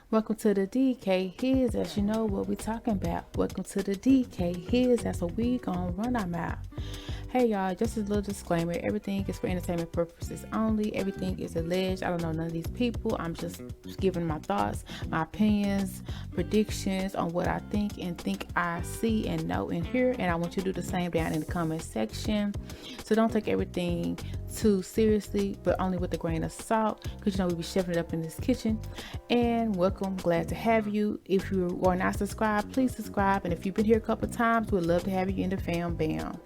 Welcome to the DKHiz, as you know what we talking about. Welcome to the DKHiz, that's what we gonna run our mouth. Hey y'all, just a little disclaimer. Everything is for entertainment purposes only. Everything is alleged. I don't know none of these people. I'm just giving my thoughts, my opinions, predictions on what I think I see and know and hear. And I want you to do the same down in the comment section. So don't take everything too seriously, but only with a grain of salt, because we be chefing it up in this kitchen. And welcome, glad to have you. If you are not subscribed, please subscribe. And if you've been here a couple times, we'd love to have you in the fam bam.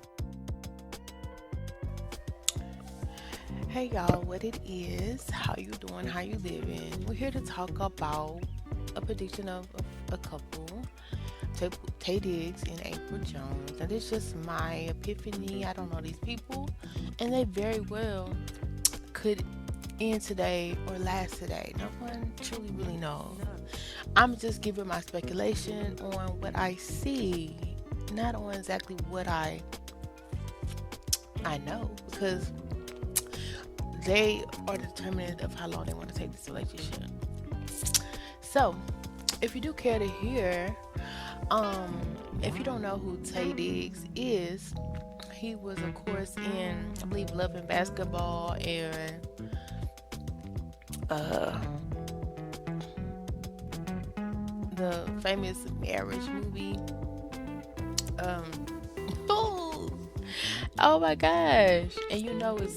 Hey y'all, what it is, how you doing, how you living? We're here to talk about a prediction of a couple, Tay Diggs and April Jones. And it's just my epiphany. I don't know these people, and they very well could end today or last today. No one truly really knows. I'm just giving my speculation on what I see, not on exactly what I know, because they are determinant of how long they want to take this relationship. So, if you do care to hear, if you don't know who Tay Diggs is, he was of course in, I believe, Love and Basketball and the famous Marriage movie. Oh, oh my gosh! And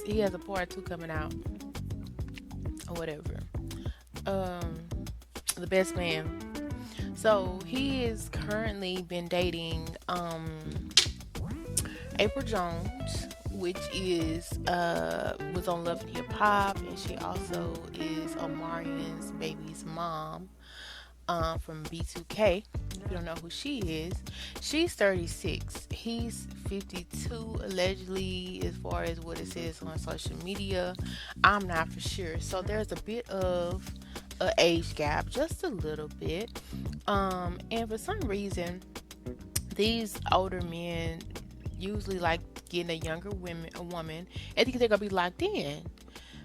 he has a part two coming out or whatever. The Best Man. So he is currently been dating April Jones, which is was on Love and Hip Hop, and she also is Omarion's baby's mom from B2K. If you don't know who she is, she's 36. He's 52, allegedly, as far as what it says on social media. I'm not for sure. So there's a bit of a age gap, just a little bit. And for some reason, these older men usually like getting a woman, and think they're gonna be locked in.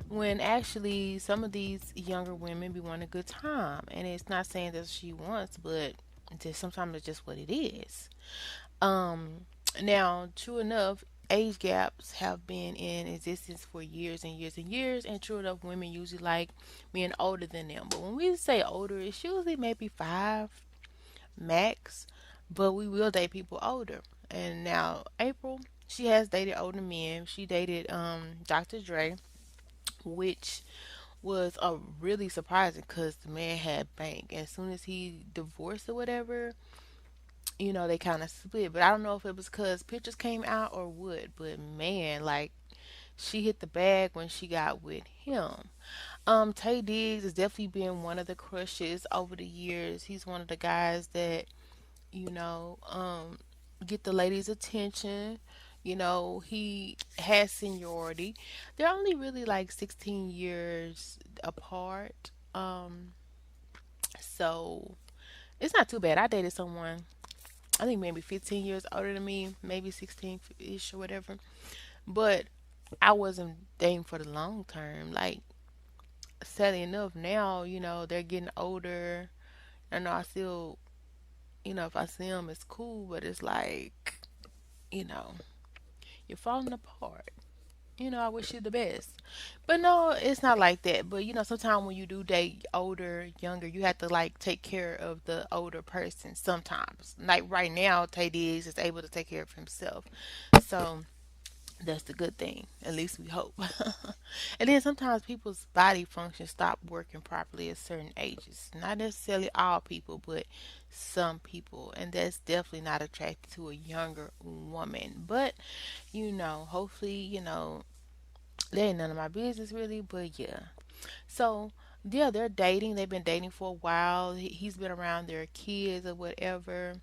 When actually some of these younger women be wanting a good time, and it's not saying that she wants, but just sometimes it's just what it is. Um, Now, true enough, age gaps have been in existence for years and years and years, and true enough, women usually like men older than them. But when we say older, it's usually maybe five max, but we will date people older. And now April, she has dated older men. She dated Dr. Dre, which was really surprising because the man had bank. As soon as he divorced or whatever, they kind of split. But I don't know if it was because pictures came out or what. But man, like, she hit the bag when she got with him. Tay Diggs has definitely been one of the crushes over the years. He's one of the guys that you know, get the ladies' attention. He has seniority. They're only really like 16 years apart. So it's not too bad. I dated someone, I think maybe 15 years older than me, maybe 16-ish or whatever. But I wasn't dating for the long term. Like, sadly enough, now, they're getting older. I know I still, if I see them, it's cool, but it's like, you know, you're falling apart. I wish you the best. But no, it's not like that. But sometimes when you do date older, younger, you have to like take care of the older person sometimes. Like right now, Tay Diggs is able to take care of himself. So that's the good thing. At least we hope. And then sometimes people's body functions stop working properly at certain ages. Not necessarily all people, but some people. And that's definitely not attracted to a younger woman. But, hopefully, that ain't none of my business really. But yeah. So, yeah, they're dating. They've been dating for a while. He's been around their kids or whatever.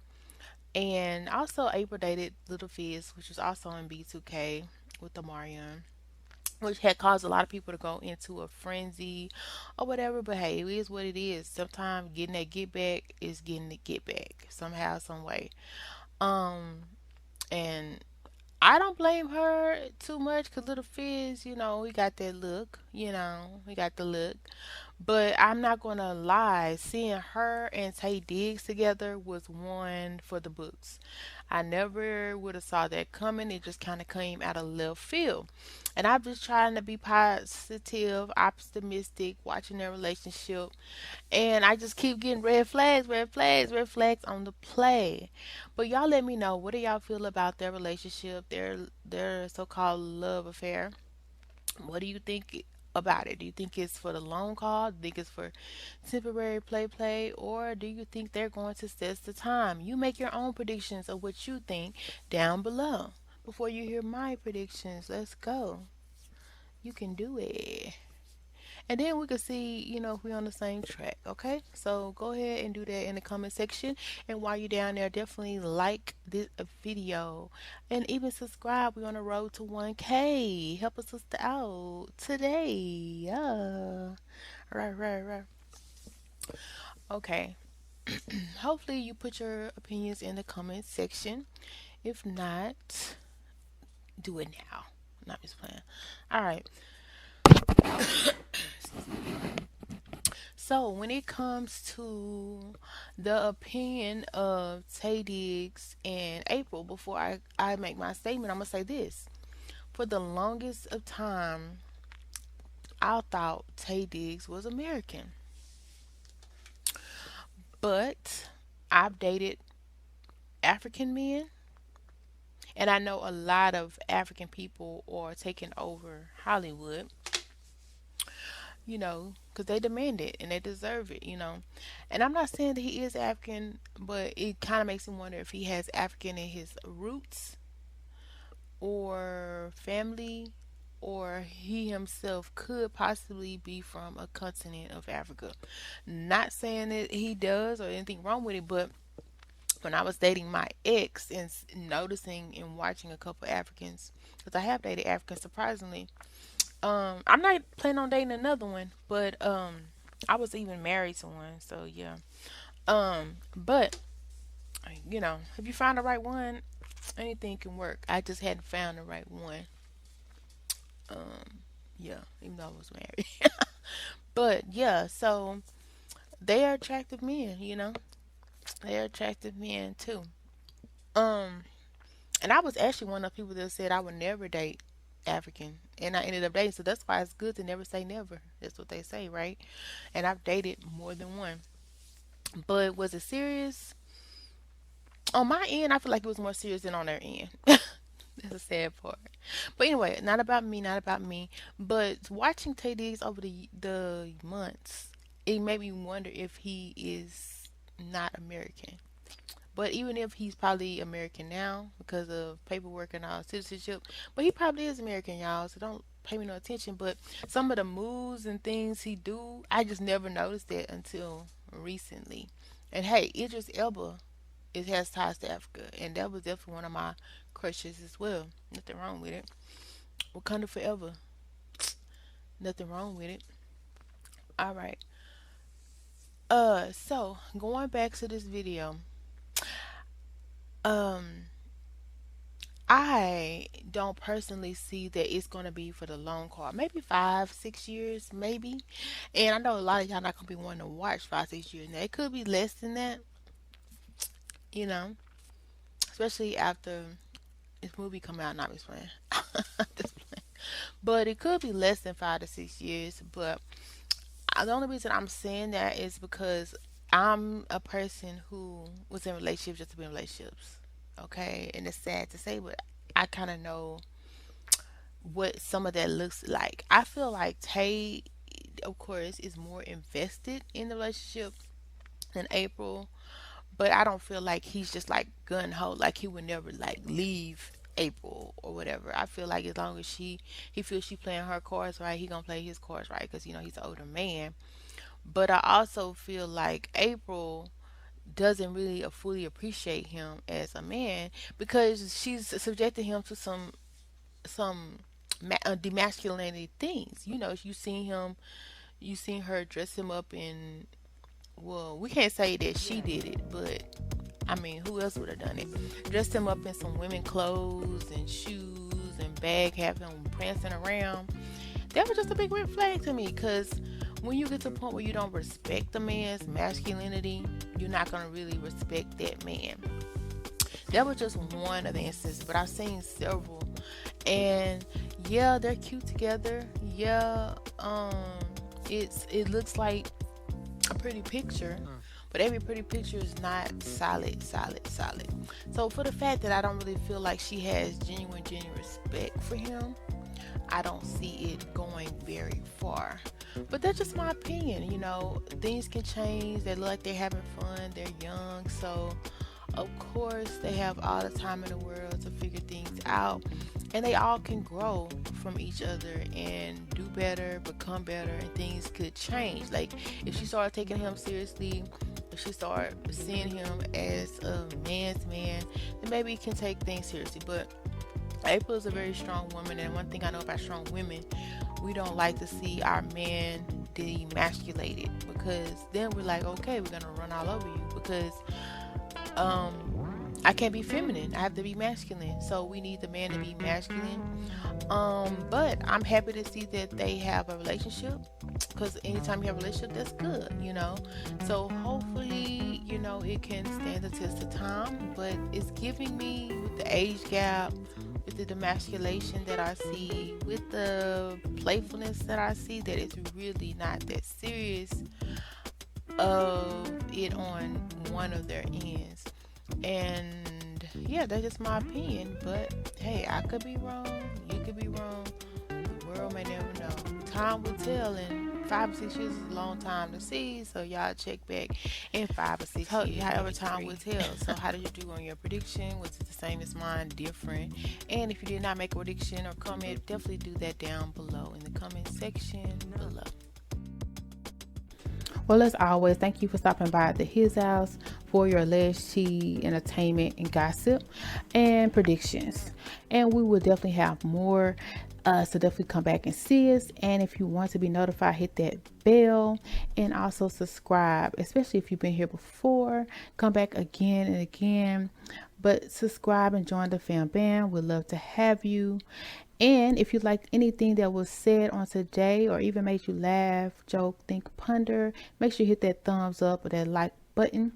And also, April dated Little Fizz, which was also in B2K with the Marion, which had caused a lot of people to go into a frenzy or whatever. But hey, it is what it is. Sometimes getting that get back is getting the get back somehow, some way. Um, and I don't blame her too much because Little Fizz, he got that look, he got the look. But I'm not gonna lie, seeing her and Tay Diggs together was one for the books. I never would have saw that coming. It just kind of came out of left field. And I'm just trying to be positive, optimistic, watching their relationship. And I just keep getting red flags, red flags, red flags on the play. But y'all let me know, what do y'all feel about their relationship, their so-called love affair? What do you think about it? Do you think it's for the long haul? Do you think it's for temporary play, or do you think they're going to test the time? You make your own predictions of what you think down below. Before you hear my predictions, let's go. You can do it. And then we can see, if we're on the same track, okay? So go ahead and do that in the comment section. And while you're down there, definitely like this video and even subscribe. We're on the road to 1K. Help a sister out today. Yeah. Right. Okay. Hopefully you put your opinions in the comment section. If not, do it now. Not just playing. All right. So when it comes to the opinion of Tay Diggs and Apryl, before I make my statement, I'm gonna say this. For the longest of time, I thought Tay Diggs was American. But I've dated African men, and I know a lot of African people are taking over Hollywood, because they demand it and they deserve it. And I'm not saying that he is African, but it kind of makes me wonder if he has African in his roots or family, or he himself could possibly be from a continent of Africa. Not saying that he does or anything wrong with it, but when I was dating my ex and noticing and watching a couple Africans, because I have dated Africans surprisingly. I'm not planning on dating another one, but I was even married to one, so yeah. But if you find the right one, anything can work. I just hadn't found the right one. Yeah, even though I was married. But yeah, so they are attractive men. They are attractive men too. Um, and I was actually one of the people that said I would never date African, and I ended up dating. So that's why it's good to never say never. That's what they say, right? And I've dated more than one. But was it serious? On my end, I feel like it was more serious than on their end. That's a sad part. But anyway, not about me, not about me. But watching Tay Diggs over the months, it made me wonder if he is not American. But even if he's probably American now because of paperwork and all citizenship, but he probably is American, y'all. So don't pay me no attention. But some of the moves and things he do, I just never noticed that until recently. And hey, Idris Elba, it has ties to Africa, and that was definitely one of my crushes as well. Nothing wrong with it. Wakanda forever. Nothing wrong with it. All right. So going back to this video, um, I don't personally see that it's gonna be for the long haul. Maybe 5, 6 years, maybe. And I know a lot of y'all not gonna be wanting to watch 5, 6 years. Now it could be less than that, you know, especially after this movie come out. Not just playing, just playing. But it could be less than 5 to 6 years. But the only reason I'm saying that is because I'm a person who was in relationships just to be in relationships. Okay, and it's sad to say, but I kind of know what some of that looks like. I feel like Tay, of course, is more invested in the relationship than Apryl, but I don't feel like he's just like gun ho, like he would never like leave Apryl or whatever. I feel like as long as he feels she playing her cards right, he gonna play his cards right because he's an older man. But I also feel like Apryl doesn't really fully appreciate him as a man because she's subjected him to some demasculinated things. You seen her dress him up in, well, we can't say that she did it, but I mean, who else would have done it? Dressed him up in some women clothes and shoes and bag, have him prancing around. That was just a big red flag to me because when you get to the point where you don't respect the man's masculinity, you're not gonna really respect that man. That was just one of the instances, but I've seen several. And yeah, they're cute together. Yeah, it looks like a pretty picture, but every pretty picture is not solid. So for the fact that I don't really feel like she has genuine respect for him, I don't see it going very far. But that's just my opinion. Things can change. They look like they're having fun. They're young, so of course they have all the time in the world to figure things out, and they all can grow from each other and do better, become better, and things could change. Like, if she started taking him seriously, if she started seeing him as a man's man, then maybe he can take things seriously. But April is a very strong woman, and one thing I know about strong women, we don't like to see our man demasculated, because then we're like, okay, we're gonna run all over you, because um I can't be feminine. I have to be masculine. So we need the man to be masculine. But I'm happy to see that they have a relationship, because anytime you have a relationship, that's good. So hopefully, it can stand the test of time. But it's giving me, with the age gap, with the demasculation that I see, with the playfulness that I see, that it's really not that serious of it on one of their ends. And yeah, that's just my opinion. But hey, I could be wrong. You could be wrong. The world may never know. Time will tell. And 5 or 6 years is a long time to see. So y'all check back in 5 or 6 years. However, time will tell. So how did you do on your prediction? Was it the same as mine? Different? And if you did not make a prediction or comment, definitely do that down below in the comment section below. Well, as always, thank you for stopping by at the His House for your alleged tea, entertainment, and gossip and predictions. And we will definitely have more. So definitely come back and see us. And if you want to be notified, hit that bell and also subscribe, especially if you've been here before. Come back again and again. But subscribe and join the fam band. We'd love to have you. And if you liked anything that was said on today, or even made you laugh, joke, think, ponder, make sure you hit that thumbs up or that like button,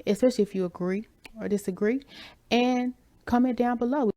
especially if you agree or disagree, and comment down below.